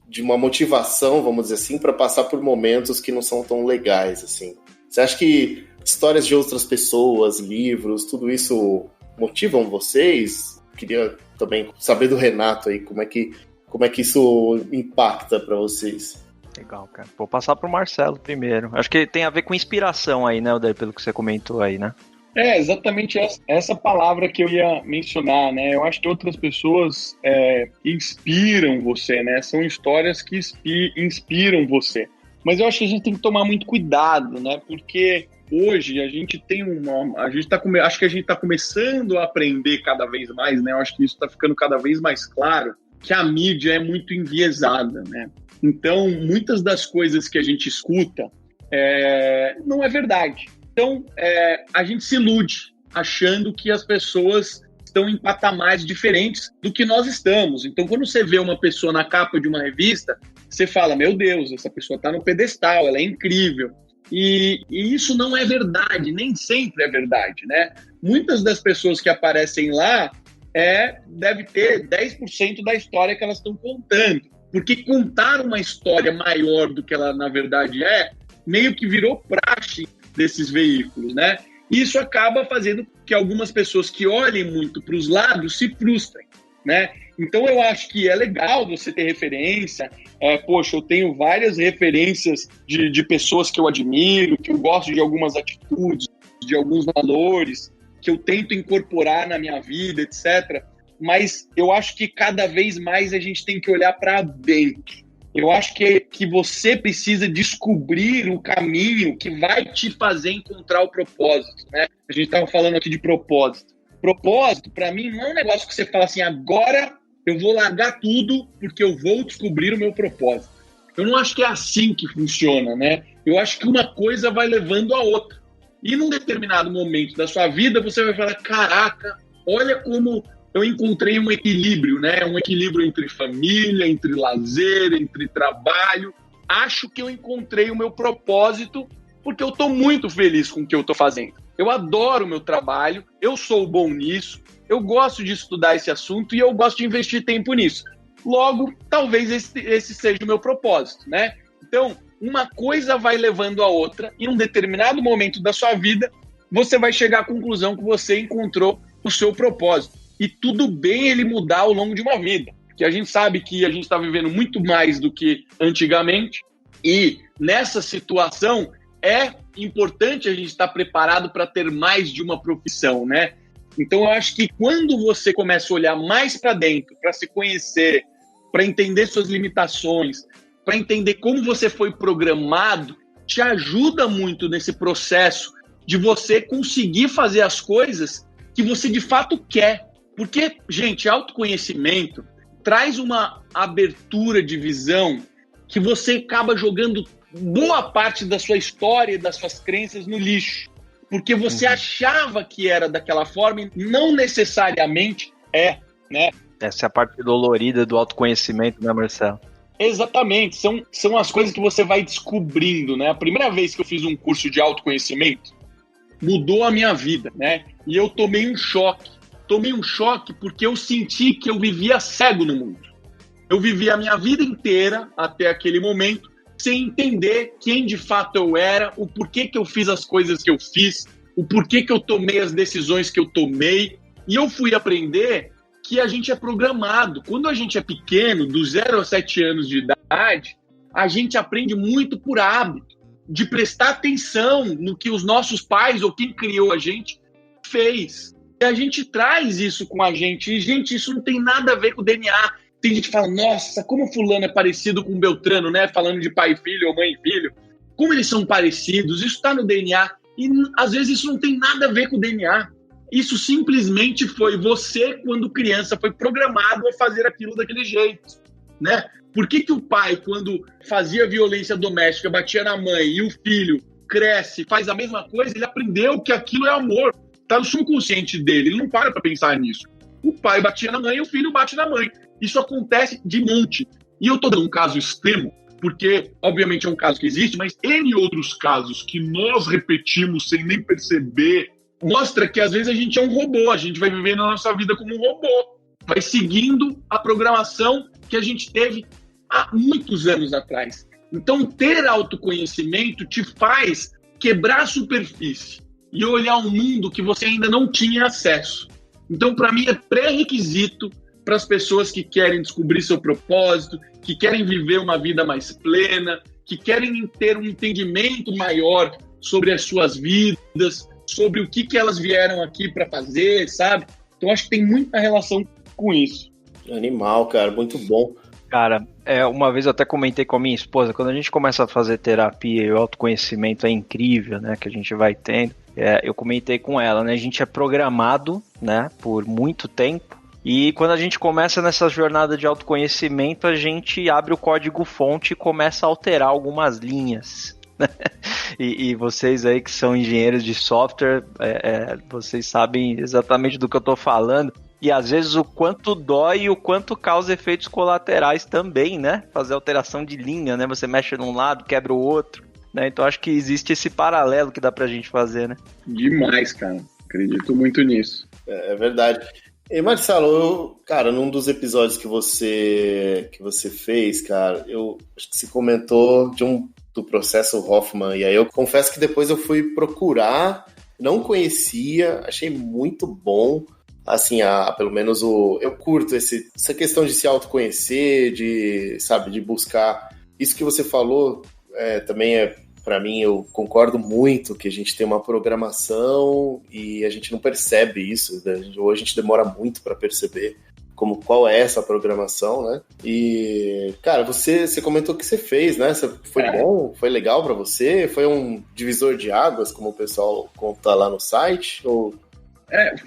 de uma motivação, vamos dizer assim, para passar por momentos que não são tão legais, assim. Você acha que histórias de outras pessoas, livros, tudo isso motivam vocês? Queria também saber do Renato aí, como é que isso impacta para vocês. Legal, cara. Vou passar pro Marcelo primeiro. Acho que tem a ver com inspiração aí, né, Odair, pelo que você comentou aí, né? Exatamente essa palavra que eu ia mencionar, né? Eu acho que outras pessoas inspiram você, né? São histórias que inspiram você. Mas eu acho que a gente tem que tomar muito cuidado, né? Porque hoje a gente tem acho que a gente está começando a aprender cada vez mais, né? Eu acho que isso está ficando cada vez mais claro, que a mídia é muito enviesada, né? Então, muitas das coisas que a gente escuta não é verdade. Então, a gente se ilude, achando que as pessoas estão em patamares diferentes do que nós estamos. Então, quando você vê uma pessoa na capa de uma revista, você fala, meu Deus, essa pessoa está no pedestal, ela é incrível. E isso não é verdade, nem sempre é verdade, né? Muitas das pessoas que aparecem lá deve ter 10% da história que elas estão contando. Porque contar uma história maior do que ela, na verdade, meio que virou praxe desses veículos, né? Isso acaba fazendo que algumas pessoas que olhem muito para os lados se frustrem, né? Então eu acho que é legal você ter referência. Poxa, eu tenho várias referências de pessoas que eu admiro, que eu gosto de algumas atitudes, de alguns valores. que eu tento incorporar na minha vida, etc. Mas eu acho que cada vez mais a gente tem que olhar para dentro. Eu acho que você precisa descobrir o caminho que vai te fazer encontrar o propósito, né? A gente estava falando aqui de propósito. Propósito, para mim, não é um negócio que você fala assim, agora eu vou largar tudo porque eu vou descobrir o meu propósito. Eu não acho que é assim que funciona, né? Eu acho que uma coisa vai levando a outra. E num determinado momento da sua vida, você vai falar, caraca, olha como eu encontrei um equilíbrio, né? Um equilíbrio entre família, entre lazer, entre trabalho. Acho que eu encontrei o meu propósito porque eu estou muito feliz com o que eu estou fazendo. Eu adoro o meu trabalho, eu sou bom nisso, eu gosto de estudar esse assunto e eu gosto de investir tempo nisso. Logo, talvez esse seja o meu propósito, né? Então, uma coisa vai levando a outra e em um determinado momento da sua vida, você vai chegar à conclusão que você encontrou o seu propósito. E tudo bem ele mudar ao longo de uma vida, porque a gente sabe que a gente está vivendo muito mais do que antigamente e nessa situação é importante a gente estar preparado para ter mais de uma profissão, né? Então eu acho que quando você começa a olhar mais para dentro, para se conhecer, para entender suas limitações, para entender como você foi programado, te ajuda muito nesse processo de você conseguir fazer as coisas que você de fato quer. Porque, gente, autoconhecimento traz uma abertura de visão que você acaba jogando boa parte da sua história e das suas crenças no lixo. Porque você achava que era daquela forma e não necessariamente é, né? Essa é a parte dolorida do autoconhecimento, né, Marcelo? Exatamente, são as coisas que você vai descobrindo, né? A primeira vez que eu fiz um curso de autoconhecimento mudou a minha vida, né? E eu tomei um choque. Tomei um choque porque eu senti que eu vivia cego no mundo. Eu vivi a minha vida inteira, até aquele momento, sem entender quem de fato eu era, o porquê que eu fiz as coisas que eu fiz, o porquê que eu tomei as decisões que eu tomei. E eu fui aprender que a gente é programado. Quando a gente é pequeno, do 0 a 7 anos de idade, a gente aprende muito por hábito, de prestar atenção no que os nossos pais ou quem criou a gente fez. E a gente traz isso com a gente. E, gente, isso não tem nada a ver com o DNA. Tem gente que fala, nossa, como fulano é parecido com Beltrano, né? Falando de pai e filho ou mãe e filho. Como eles são parecidos, isso está no DNA. E, às vezes, isso não tem nada a ver com o DNA. Isso simplesmente foi você, quando criança, foi programado a fazer aquilo daquele jeito, né? Por que o pai, quando fazia violência doméstica, batia na mãe e o filho cresce, faz a mesma coisa, ele aprendeu que aquilo é amor. Está no subconsciente dele, ele não para pensar nisso. O pai batia na mãe e o filho bate na mãe. Isso acontece de monte. E eu estou dando um caso extremo, porque, obviamente, é um caso que existe, mas N outros casos que nós repetimos sem nem perceber, mostra que, às vezes, a gente é um robô. A gente vai vivendo a nossa vida como um robô. Vai seguindo a programação que a gente teve há muitos anos atrás. Então, ter autoconhecimento te faz quebrar a superfície e olhar um mundo que você ainda não tinha acesso. Então, para mim, é pré-requisito para as pessoas que querem descobrir seu propósito, que querem viver uma vida mais plena, que querem ter um entendimento maior sobre as suas vidas, sobre o que elas vieram aqui para fazer, sabe? Então, acho que tem muita relação com isso. Animal, cara, muito bom. Cara, uma vez eu até comentei com a minha esposa, quando a gente começa a fazer terapia e o autoconhecimento é incrível, né, que a gente vai tendo, eu comentei com ela, né, a gente é programado, né, por muito tempo, e quando a gente começa nessa jornada de autoconhecimento, a gente abre o código-fonte e começa a alterar algumas linhas. E vocês aí que são engenheiros de software, vocês sabem exatamente do que eu tô falando. E às vezes o quanto dói e o quanto causa efeitos colaterais também, né? Fazer alteração de linha, né? Você mexe num lado, quebra o outro, né? Então acho que existe esse paralelo que dá pra gente fazer, né? Demais, cara. Acredito muito nisso. É verdade. E Marcelo, cara, num dos episódios que você fez, cara, eu acho que você comentou do processo Hoffman, e aí eu confesso que depois eu fui procurar, não conhecia, achei muito bom. Assim, pelo menos eu curto essa questão de se autoconhecer, de buscar. Isso que você falou também Para mim, eu concordo muito que a gente tem uma programação e a gente não percebe isso, né? Ou a gente demora muito para perceber qual é essa programação, né? E, cara, você comentou que você fez, né? Foi bom? Foi legal para você? Foi um divisor de águas, como o pessoal conta lá no site? Ou...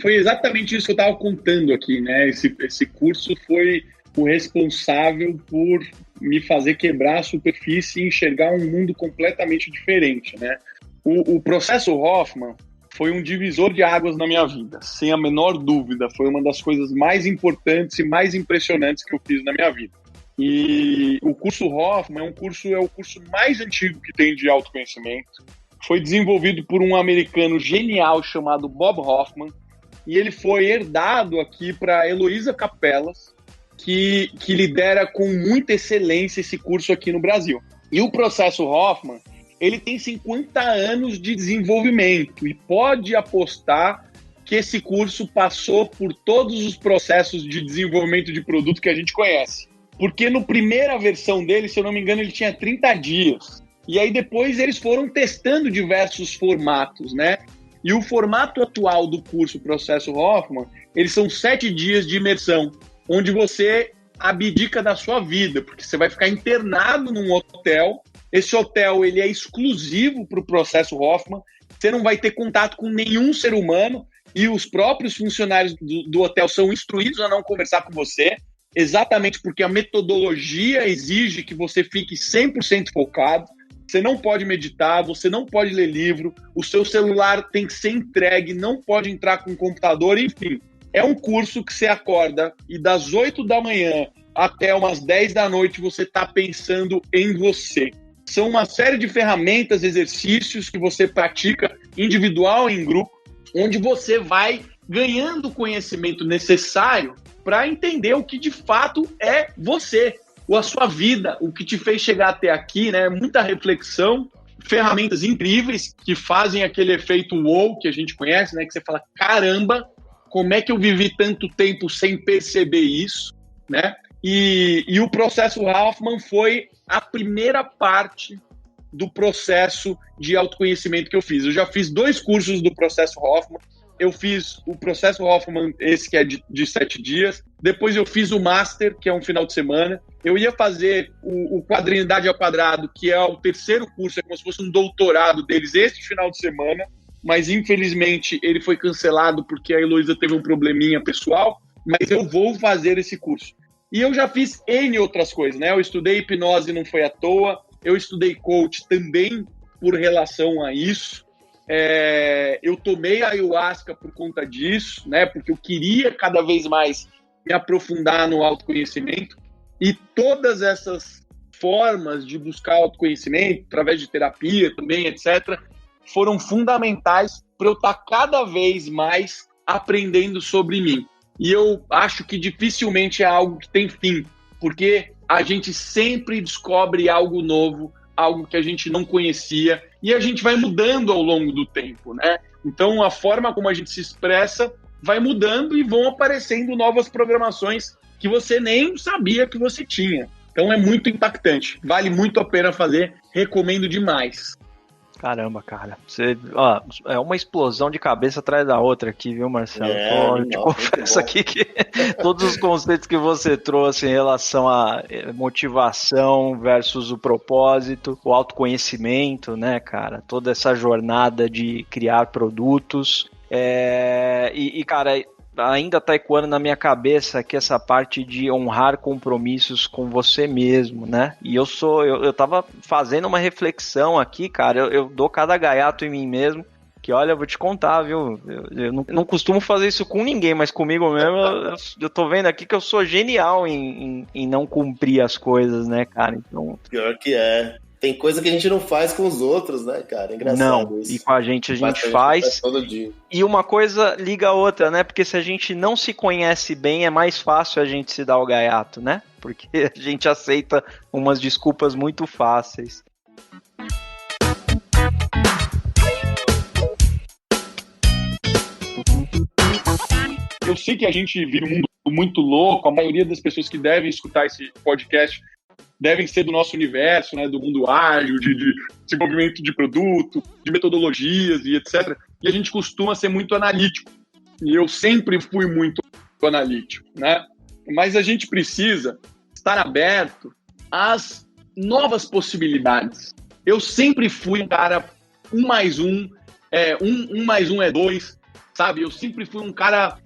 Foi exatamente isso que eu estava contando aqui, né? Esse curso foi o responsável por me fazer quebrar a superfície e enxergar um mundo completamente diferente, né? O processo Hoffman foi um divisor de águas na minha vida, sem a menor dúvida. Foi uma das coisas mais importantes e mais impressionantes que eu fiz na minha vida. E o curso Hoffman é o curso mais antigo que tem de autoconhecimento. Foi desenvolvido por um americano genial chamado Bob Hoffman, e ele foi herdado aqui para Heloísa Capelas, que lidera com muita excelência esse curso aqui no Brasil. E o processo Hoffman, ele tem 50 anos de desenvolvimento e pode apostar que esse curso passou por todos os processos de desenvolvimento de produto que a gente conhece. Porque na primeira versão dele, se eu não me engano, ele tinha 30 dias. E aí depois eles foram testando diversos formatos, né? E o formato atual do curso Processo Hoffman, eles são 7 dias de imersão, onde você abdica da sua vida, porque você vai ficar internado num hotel. Esse hotel ele é exclusivo para o Processo Hoffman, você não vai ter contato com nenhum ser humano e os próprios funcionários do hotel são instruídos a não conversar com você, exatamente porque a metodologia exige que você fique 100% focado. Você não pode meditar, você não pode ler livro, o seu celular tem que ser entregue, não pode entrar com o computador, enfim. É um curso que você acorda e das 8 da manhã até umas 10 da noite você está pensando em você. São uma série de ferramentas, exercícios que você pratica individual e em grupo, onde você vai ganhando o conhecimento necessário para entender o que de fato é você, a sua vida, o que te fez chegar até aqui, né? Muita reflexão, ferramentas incríveis que fazem aquele efeito wow que a gente conhece, né? Que você fala, caramba, como é que eu vivi tanto tempo sem perceber isso, né? E o processo Hoffman foi a primeira parte do processo de autoconhecimento que eu fiz. Eu já fiz 2 cursos do processo Hoffman. Eu fiz o processo Hoffman, esse que é de 7 dias. Depois eu fiz o Master, que é um final de semana. Eu ia fazer o Quadrinidade ao Quadrado, que é o 3º curso, é como se fosse um doutorado deles, este final de semana. Mas, infelizmente, ele foi cancelado porque a Heloísa teve um probleminha pessoal. Mas eu vou fazer esse curso. E eu já fiz N outras coisas, né? Eu estudei hipnose, não foi à toa. Eu estudei coach também por relação a isso. Eu tomei a ayahuasca por conta disso, né? Porque eu queria cada vez mais me aprofundar no autoconhecimento. E todas essas formas de buscar autoconhecimento, através de terapia também, etc., foram fundamentais para eu estar cada vez mais aprendendo sobre mim. E eu acho que dificilmente é algo que tem fim, porque a gente sempre descobre algo novo, algo que a gente não conhecia, e a gente vai mudando ao longo do tempo, né? Então, a forma como a gente se expressa vai mudando e vão aparecendo novas programações que você nem sabia que você tinha. Então, é muito impactante. Vale muito a pena fazer. Recomendo demais. Caramba, cara. É uma explosão de cabeça atrás da outra aqui, viu, Marcelo? Eu te confesso aqui que todos os conceitos que você trouxe em relação à motivação versus o propósito, o autoconhecimento, né, cara? Toda essa jornada de criar produtos. Cara, ainda tá ecoando na minha cabeça aqui essa parte de honrar compromissos com você mesmo, né? E eu tava fazendo uma reflexão aqui, cara, eu dou cada gaiato em mim mesmo, que olha, eu vou te contar, viu? Eu não costumo fazer isso com ninguém, mas comigo mesmo eu tô vendo aqui que eu sou genial em não cumprir as coisas, né, cara? Então... Pior que é. Tem coisa que a gente não faz com os outros, né, cara? É engraçado não, isso. E com a gente faz todo dia. E uma coisa liga a outra, né? Porque se a gente não se conhece bem, é mais fácil a gente se dar o gaiato, né? Porque a gente aceita umas desculpas muito fáceis. Eu sei que a gente vive um mundo muito louco, a maioria das pessoas que devem escutar esse podcast devem ser do nosso universo, né, do mundo ágil, de desenvolvimento de produto, de metodologias e etc. E a gente costuma ser muito analítico. E eu sempre fui muito analítico, né? Mas a gente precisa estar aberto às novas possibilidades. Eu sempre fui um cara 1 mais 1, 1 mais 1 é 2, sabe? Eu sempre fui um cara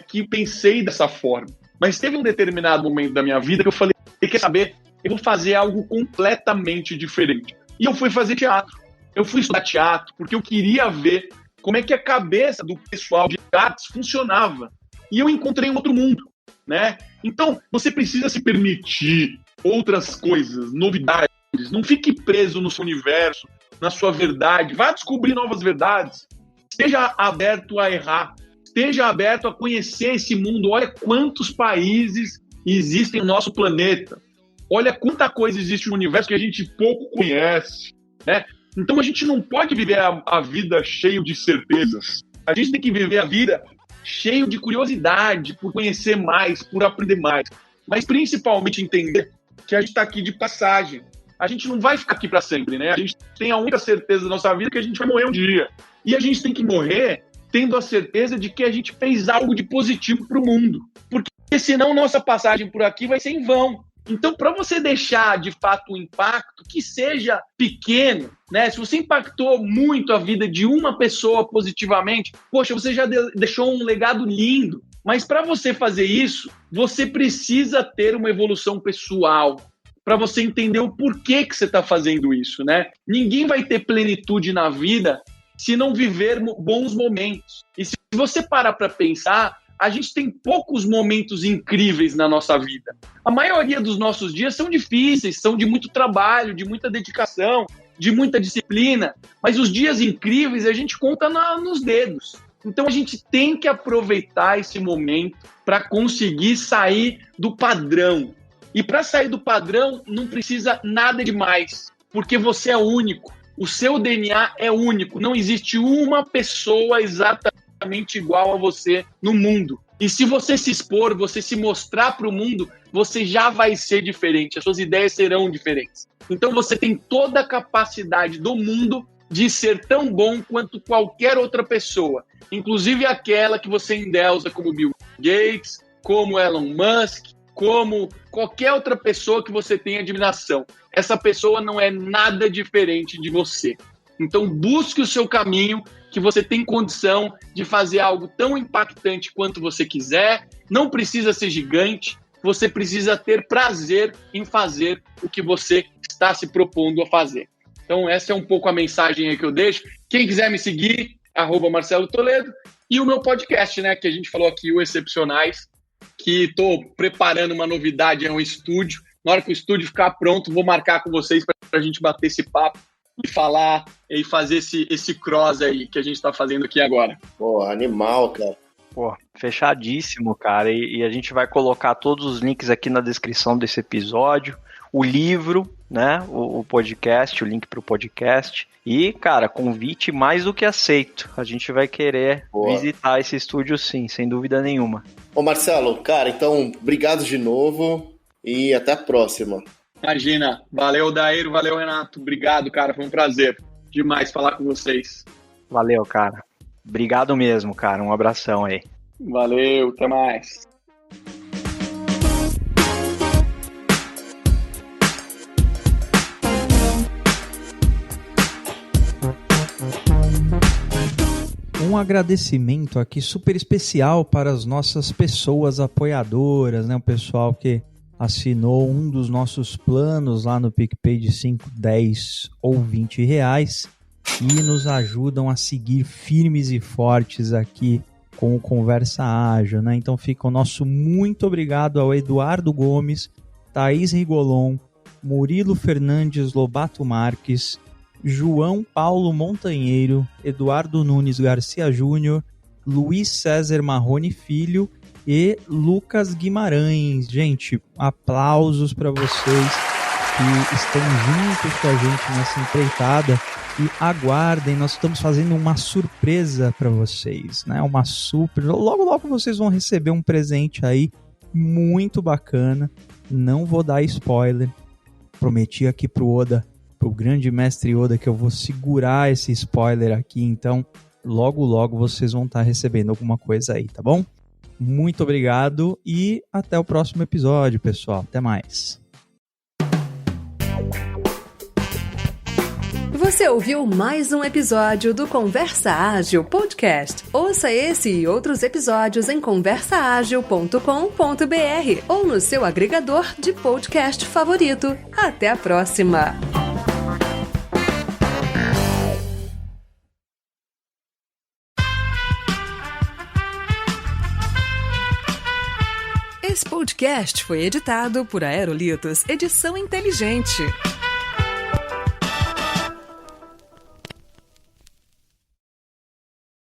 que pensei dessa forma. Mas teve um determinado momento da minha vida que eu falei, quer saber? Eu vou fazer algo completamente diferente. E eu fui fazer teatro. Eu fui estudar teatro porque eu queria ver como é que a cabeça do pessoal de artes funcionava. E eu encontrei um outro mundo, né? Então, você precisa se permitir outras coisas, novidades. Não fique preso no seu universo, na sua verdade. Vá descobrir novas verdades. Esteja aberto a errar. Esteja aberto a conhecer esse mundo. Olha quantos países existem no nosso planeta. Olha quanta coisa existe no universo que a gente pouco conhece, né? Então a gente não pode viver a vida cheio de certezas. A gente tem que viver a vida cheio de curiosidade, por conhecer mais, por aprender mais. Mas principalmente entender que a gente está aqui de passagem. A gente não vai ficar aqui para sempre, né? A gente tem a única certeza da nossa vida que a gente vai morrer um dia. E a gente tem que morrer tendo a certeza de que a gente fez algo de positivo para o mundo. Porque senão nossa passagem por aqui vai ser em vão. Então, para você deixar, de fato, um impacto que seja pequeno, né? Se você impactou muito a vida de uma pessoa positivamente, poxa, você já deixou um legado lindo. Mas para você fazer isso, você precisa ter uma evolução pessoal, para você entender o porquê que você está fazendo isso, né? Ninguém vai ter plenitude na vida se não viver bons momentos. E se você parar para pensar, a gente tem poucos momentos incríveis na nossa vida. A maioria dos nossos dias são difíceis, são de muito trabalho, de muita dedicação, de muita disciplina, mas os dias incríveis a gente conta nos dedos. Então a gente tem que aproveitar esse momento para conseguir sair do padrão. E para sair do padrão não precisa nada demais, porque você é único. O seu DNA é único. Não existe uma pessoa exatamente igual a você no mundo. E se você se expor, você se mostrar para o mundo, você já vai ser diferente. As suas ideias serão diferentes. Então você tem toda a capacidade do mundo de ser tão bom quanto qualquer outra pessoa. Inclusive aquela que você endeusa como Bill Gates, como Elon Musk, como qualquer outra pessoa que você tenha admiração. Essa pessoa não é nada diferente de você. Então busque o seu caminho, que você tem condição de fazer algo tão impactante quanto você quiser. Não precisa ser gigante, você precisa ter prazer em fazer o que você está se propondo a fazer. Então essa é um pouco a mensagem aí que eu deixo. Quem quiser me seguir, @Marcelo Toledo, e o meu podcast, né, que a gente falou aqui, o Excepcionais, que estou preparando uma novidade, é um estúdio. Na hora que o estúdio ficar pronto, vou marcar com vocês para a gente bater esse papo e falar e fazer esse cross aí que a gente está fazendo aqui agora. Pô, animal, cara. Pô, fechadíssimo, cara. E a gente vai colocar todos os links aqui na descrição desse episódio. O livro, né? O podcast, o link para o podcast. E, cara, convite mais do que aceito. A gente vai querer visitar esse estúdio sim, sem dúvida nenhuma. Ô Marcelo, cara, então, obrigado de novo e até a próxima. Imagina. Valeu, Daíro. Valeu, Renato. Obrigado, cara. Foi um prazer demais falar com vocês. Valeu, cara. Obrigado mesmo, cara. Um abração aí. Valeu. Até mais. Um agradecimento aqui super especial para as nossas pessoas apoiadoras, né? O pessoal que assinou um dos nossos planos lá no PicPay de 5, 10 ou 20 reais e nos ajudam a seguir firmes e fortes aqui com o Conversa Ágil, né? Então fica o nosso muito obrigado ao Eduardo Gomes, Thaís Rigolon, Murilo Fernandes Lobato Marques, João Paulo Montanheiro, Eduardo Nunes Garcia Júnior, Luiz César Marrone Filho e Lucas Guimarães. Gente, aplausos para vocês que estão juntos com a gente nessa empreitada e aguardem, nós estamos fazendo uma surpresa para vocês, né? Uma super... Logo vocês vão receber um presente aí muito bacana, não vou dar spoiler, Prometi aqui pro grande mestre Oda, que eu vou segurar esse spoiler aqui, então logo vocês vão estar recebendo alguma coisa aí, tá bom? Muito obrigado e até o próximo episódio, pessoal. Até mais. Você ouviu mais um episódio do Conversa Ágil Podcast. Ouça esse e outros episódios em conversaagil.com.br ou no seu agregador de podcast favorito. Até a próxima! Esse podcast foi editado por Aerolitos Edição Inteligente.